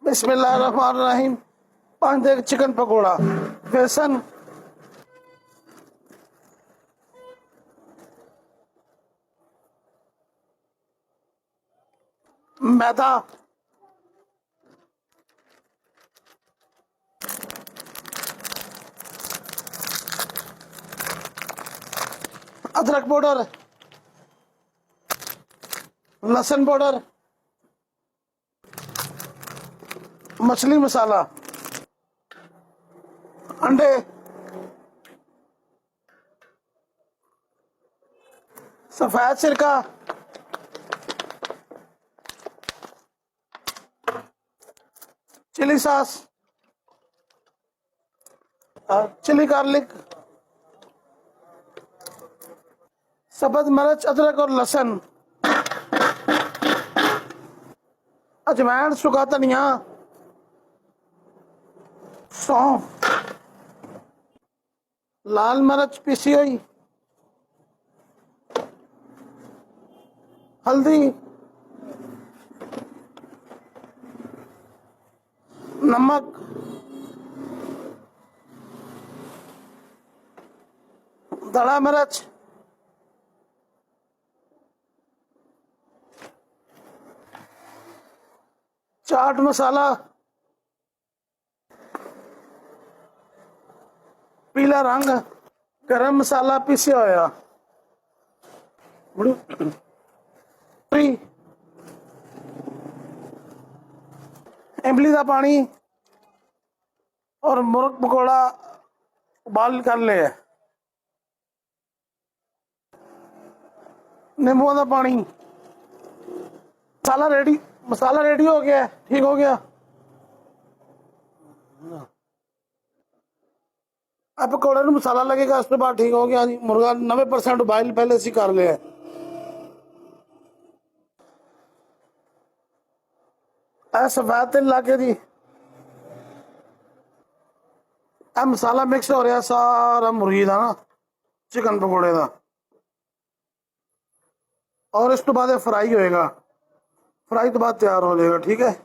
बिस्मिल्लाहिर्रहमानिर्रहीम। 5 देग चिकन पकौड़ा, बेसन, मैदा, अदरक पाउडर, लहसुन पाउडर, मछली मसाला, अंडे, सफेद सिरका, चिली सॉस, चिली गार्लिक, सब्ज मिर्च, अदरक और लहसुन, अजवाइन, सूखा धनिया, सौंफ, लाल मिर्च पीसी हुई, हल्दी, नमक, धड़ा मिर्च, चाट मसाला, पीला रंग, गरम मसाला पीसिया होया, इमली का पानी और मुर्ग पकौड़ा उबाल कर ले, नींबू का पानी, मसाला रेडी हो गया है, ठीक हो गया। अब पकौड़े में मसाला लगेगा, उसके बाद ठीक हो गया जी। मुर्गा 90% उबाइल पहले से कर लिया है। सफेद तेल ला के जी मसाला मिक्स हो रहा सारा मुर्गी का ना, चिकन पकौड़े का, और इस तो बाद फ्राई होएगा, फ्राई तो बाद तैयार हो जाएगा। ठीक है।